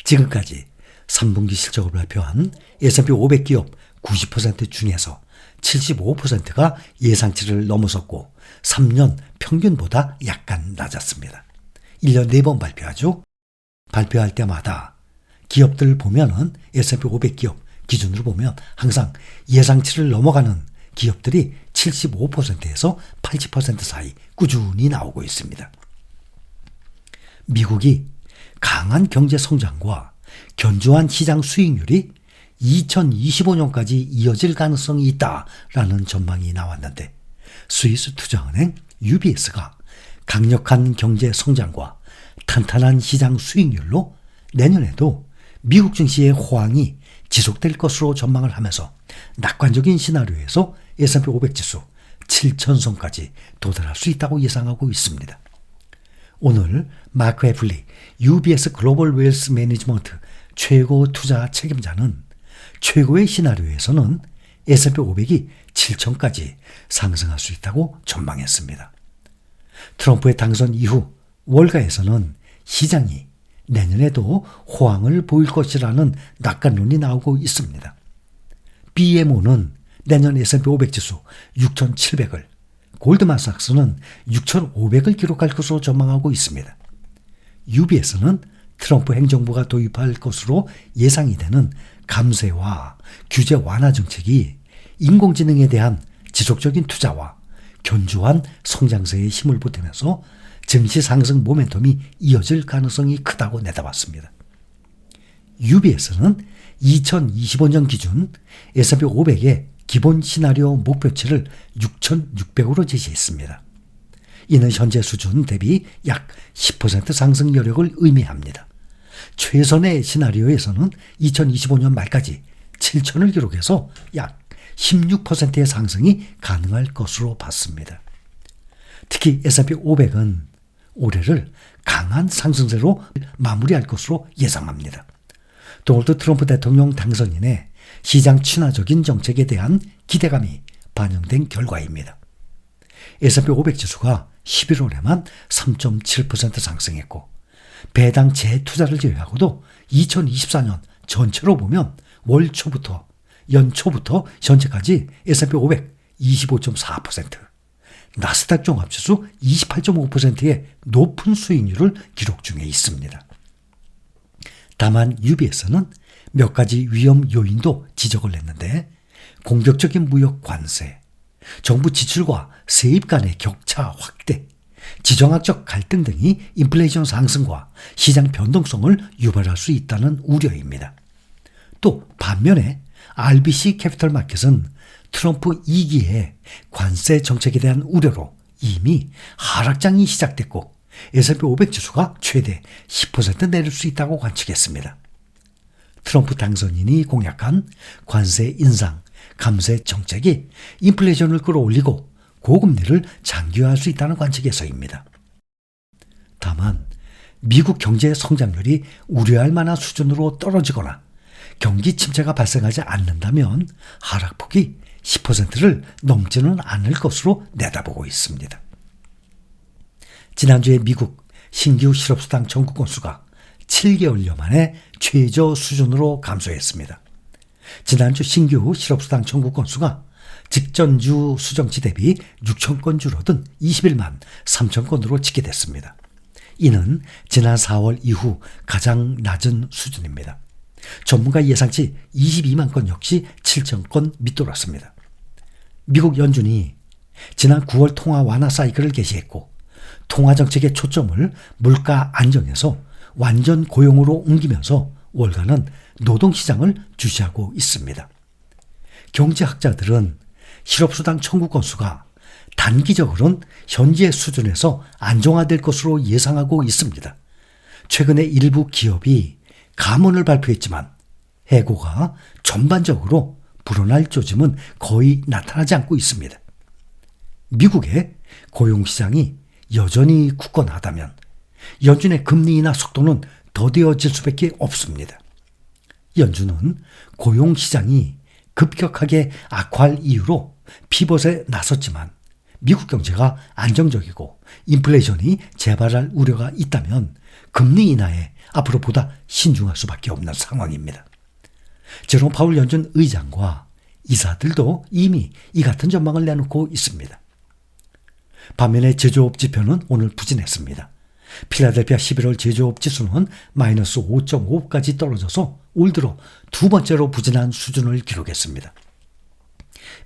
지금까지 3분기 실적을 발표한 S&P 500기업 90% 중에서 75%가 예상치를 넘어섰고 3년 평균보다 약간 낮았습니다. 1년 4번 발표하죠. 발표할 때마다 기업들 보면은 S&P 500기업 기준으로 보면 항상 예상치를 넘어가는 기업들이 75%에서 80% 사이 꾸준히 나오고 있습니다. 미국이 강한 경제 성장과 견조한 시장 수익률이 2025년까지 이어질 가능성이 있다라는 전망이 나왔는데 스위스 투자은행 UBS가 강력한 경제 성장과 탄탄한 시장 수익률로 내년에도 미국 증시의 호황이 지속될 것으로 전망을 하면서 낙관적인 시나리오에서 S&P 500 지수 7,000선까지 도달할 수 있다고 예상하고 있습니다. 오늘 마크 애플리 UBS 글로벌 웰스 매니지먼트 최고 투자 책임자는 최고의 시나리오에서는 S&P 500이 7,000까지 상승할 수 있다고 전망했습니다. 트럼프의 당선 이후 월가에서는 시장이 내년에도 호황을 보일 것이라는 낙관론이 나오고 있습니다. BMO는 내년 S&P 500 지수 6,700을, 골드만삭스는 6,500을 기록할 것으로 전망하고 있습니다. UBS는 트럼프 행정부가 도입할 것으로 예상이 되는 감세와 규제 완화 정책이 인공지능에 대한 지속적인 투자와 견조한 성장세에 힘을 보태면서 증시 상승 모멘텀이 이어질 가능성이 크다고 내다봤습니다. UBS는 2025년 기준 S&P 500의 기본 시나리오 목표치를 6,600으로 제시했습니다. 이는 현재 수준 대비 약 10% 상승 여력을 의미합니다. 최선의 시나리오에서는 2025년 말까지 7,000을 기록해서 약 16%의 상승이 가능할 것으로 봤습니다. 특히 S&P 500은 올해를 강한 상승세로 마무리할 것으로 예상합니다. 도널드 트럼프 대통령 당선인의 시장 친화적인 정책에 대한 기대감이 반영된 결과입니다. S&P 500 지수가 11월에만 3.7% 상승했고 배당 재투자를 제외하고도 2024년 전체로 보면 월 초부터 연초부터 현재까지 S&P 500 25.4%, 나스닥 종합지수 28.5%의 높은 수익률을 기록 중에 있습니다. 다만 UBS는 몇 가지 위험 요인도 지적을 했는데 공격적인 무역 관세, 정부 지출과 세입 간의 격차 확대, 지정학적 갈등 등이 인플레이션 상승과 시장 변동성을 유발할 수 있다는 우려입니다. 또 반면에 RBC 캐피털 마켓은 트럼프 2기의 관세 정책에 대한 우려로 이미 하락장이 시작됐고 S&P 500 지수가 최대 10% 내릴 수 있다고 관측했습니다. 트럼프 당선인이 공약한 관세 인상, 감세 정책이 인플레이션을 끌어올리고 고금리를 장기화할 수 있다는 관측에서입니다. 다만 미국 경제 성장률이 우려할 만한 수준으로 떨어지거나 경기 침체가 발생하지 않는다면 하락폭이 10%를 넘지는 않을 것으로 내다보고 있습니다. 지난주에 미국 신규 실업수당 청구 건수가 7개월여 만에 최저 수준으로 감소했습니다. 지난주 신규 실업수당 청구 건수가 직전주 수정치 대비 6,000건 줄어든 21만 3,000건으로 집계됐습니다. 이는 지난 4월 이후 가장 낮은 수준입니다. 전문가 예상치 22만 건 역시 7,000건 밑돌았습니다. 미국 연준이 지난 9월 통화 완화 사이클을 개시했고 통화 정책의 초점을 물가 안정에서 완전 고용으로 옮기면서 월가는 노동시장을 주시하고 있습니다. 경제학자들은 실업수당 청구 건수가 단기적으로는 현재 수준에서 안정화될 것으로 예상하고 있습니다. 최근에 일부 기업이 감원을 발표했지만 해고가 전반적으로 불어날 조짐은 거의 나타나지 않고 있습니다. 미국의 고용시장이 여전히 굳건하다면 연준의 금리 인하 속도는 더뎌질 수밖에 없습니다. 연준은 고용시장이 급격하게 악화할 이유로 피벗에 나섰지만 미국 경제가 안정적이고 인플레이션이 재발할 우려가 있다면 금리 인하에 앞으로 보다 신중할 수밖에 없는 상황입니다. 제롬 파월 연준 의장과 이사들도 이미 이 같은 전망을 내놓고 있습니다. 반면에 제조업 지표는 오늘 부진했습니다. 필라델피아 11월 제조업 지수는 마이너스 5.5까지 떨어져서 올 들어 두 번째로 부진한 수준을 기록했습니다.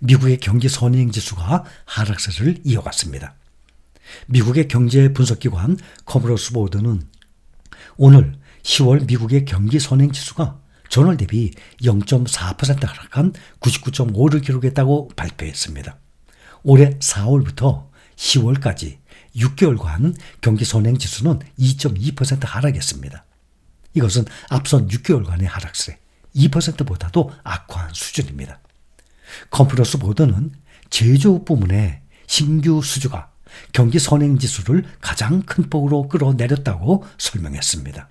미국의 경기 선행지수가 하락세를 이어갔습니다. 미국의 경제 분석기관 커머러스 보드는 오늘 10월 미국의 경기 선행지수가 전월 대비 0.4% 하락한 99.5를 기록했다고 발표했습니다. 올해 4월부터 10월까지 6개월간 경기 선행지수는 2.2% 하락했습니다. 이것은 앞선 6개월간의 하락세 2%보다도 악화한 수준입니다. 컨퍼런스 보드는 제조업 부문의 신규 수주가 경기 선행지수를 가장 큰 폭으로 끌어내렸다고 설명했습니다.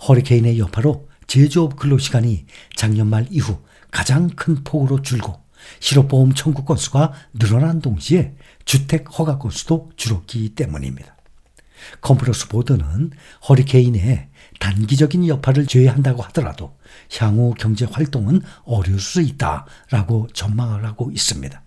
허리케인의 여파로 제조업 근로시간이 작년 말 이후 가장 큰 폭으로 줄고 실업보험 청구 건수가 늘어난 동시에 주택 허가 건수도 줄었기 때문입니다. 컨퍼런스 보드는 허리케인의 단기적인 여파를 제외한다고 하더라도 향후 경제 활동은 어려울 수 있다라고 전망을 하고 있습니다.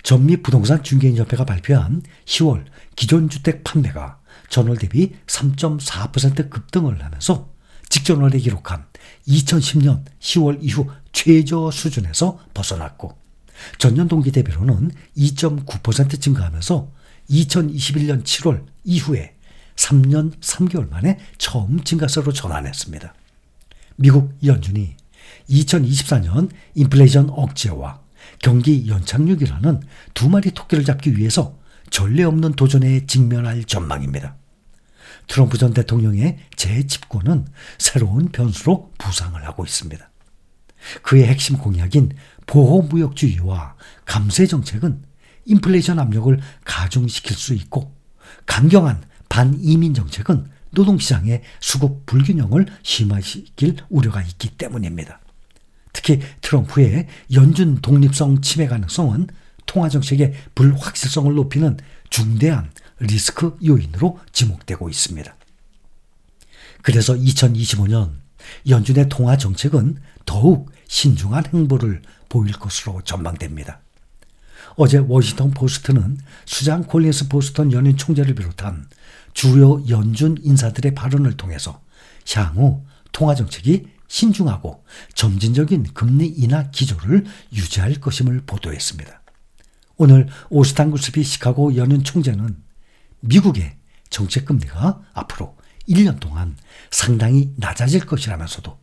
전미 부동산 중개인협회가 발표한 10월 기존 주택 판매가 전월 대비 3.4% 급등을 하면서 직전월에 기록한 2010년 10월 이후 최저 수준에서 벗어났고 전년 동기 대비로는 2.9% 증가하면서 2021년 7월 이후에 3년 3개월 만에 처음 증가세로 전환했습니다. 미국 연준이 2024년 인플레이션 억제와 경기 연착륙이라는 두 마리 토끼를 잡기 위해서 전례 없는 도전에 직면할 전망입니다. 트럼프 전 대통령의 재집권은 새로운 변수로 부상을 하고 있습니다. 그의 핵심 공약인 보호무역주의와 감세 정책은 인플레이션 압력을 가중시킬 수 있고 강경한 반이민 정책은 노동시장의 수급 불균형을 심화시킬 우려가 있기 때문입니다. 특히 트럼프의 연준 독립성 침해 가능성은 통화정책의 불확실성을 높이는 중대한 리스크 요인으로 지목되고 있습니다. 그래서 2025년 연준의 통화정책은 더욱 신중한 행보를 보일 것으로 전망됩니다. 어제 워싱턴 포스트는 수잔 콜린스 보스턴 연준 총재를 비롯한 주요 연준 인사들의 발언을 통해서 향후 통화정책이 신중하고 점진적인 금리 인하 기조를 유지할 것임을 보도했습니다. 오늘 오스탄 구스비 시카고 연준 총재는 미국의 정책금리가 앞으로 1년 동안 상당히 낮아질 것이라면서도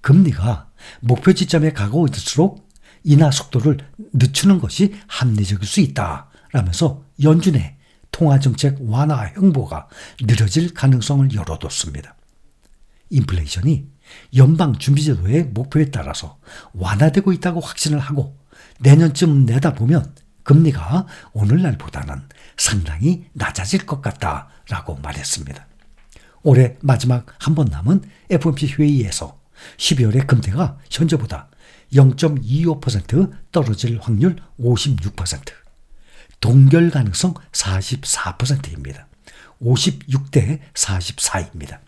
금리가 목표 지점에 가까워질수록 인하 속도를 늦추는 것이 합리적일 수 있다라면서 연준의 통화정책 완화 행보가 느려질 가능성을 열어뒀습니다. 인플레이션이 연방준비제도의 목표에 따라서 완화되고 있다고 확신을 하고 내년쯤 내다보면 금리가 오늘날보다는 상당히 낮아질 것 같다라고 말했습니다. 올해 마지막 한 번 남은 FOMC 회의에서 12월의 금리가 현재보다 0.25% 떨어질 확률 56%, 동결 가능성 44%입니다. 56대 44입니다.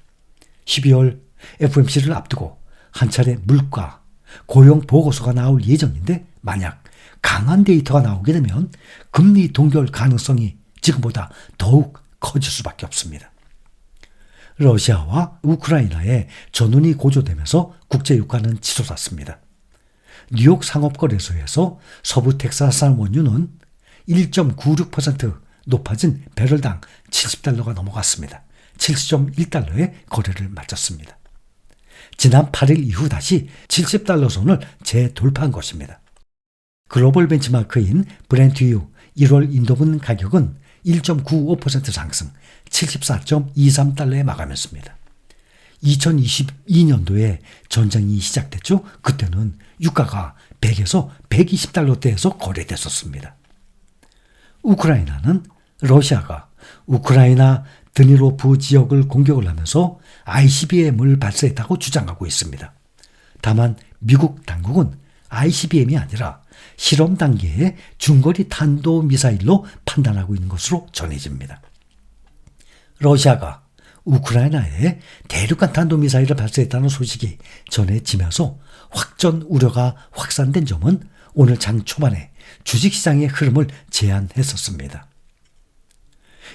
12월 FOMC를 앞두고 한 차례 물가, 고용 보고서가 나올 예정인데 만약 강한 데이터가 나오게 되면 금리 동결 가능성이 지금보다 더욱 커질 수밖에 없습니다. 러시아와 우크라이나의 전운이 고조되면서 국제유가는 치솟았습니다. 뉴욕 상업거래소에서 서부 텍사스산 원유는 1.96% 높아진 배럴당 70달러가 넘어갔습니다. 70.1달러에 거래를 마쳤습니다. 지난 8일 이후 다시 70달러 선을 재돌파한 것입니다. 글로벌 벤치마크인 브렌트유 1월 인도분 가격은 1.95% 상승 74.23달러에 마감했습니다. 2022년도에 전쟁이 시작됐죠. 그때는 유가가 100에서 120달러대에서 거래됐었습니다. 우크라이나는 러시아가 우크라이나 드니로프 지역을 공격을 하면서 ICBM을 발사했다고 주장하고 있습니다. 다만 미국 당국은 ICBM이 아니라 실험 단계의 중거리 탄도미사일로 판단하고 있는 것으로 전해집니다. 러시아가 우크라이나에 대륙간 탄도미사일을 발사했다는 소식이 전해지면서 확전 우려가 확산된 점은 오늘 장 초반에 주식시장의 흐름을 제한했었습니다.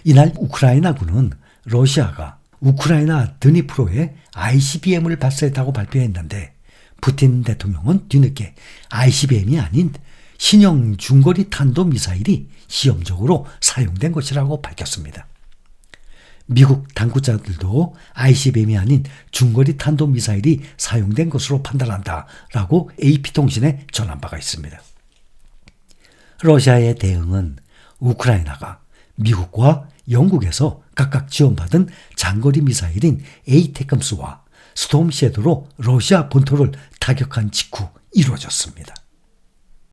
이날 우크라이나군은 러시아가 우크라이나 드니프로에 ICBM을 발사했다고 발표했는데 푸틴 대통령은 뒤늦게 ICBM이 아닌 신형 중거리 탄도미사일이 시험적으로 사용된 것이라고 밝혔습니다. 미국 당국자들도 ICBM이 아닌 중거리 탄도미사일이 사용된 것으로 판단한다라고 AP통신에 전한 바가 있습니다. 러시아의 대응은 우크라이나가 미국과 영국에서 각각 지원받은 장거리 미사일인 에이테컴스와 스톰 섀도로 러시아 본토를 타격한 직후 이루어졌습니다.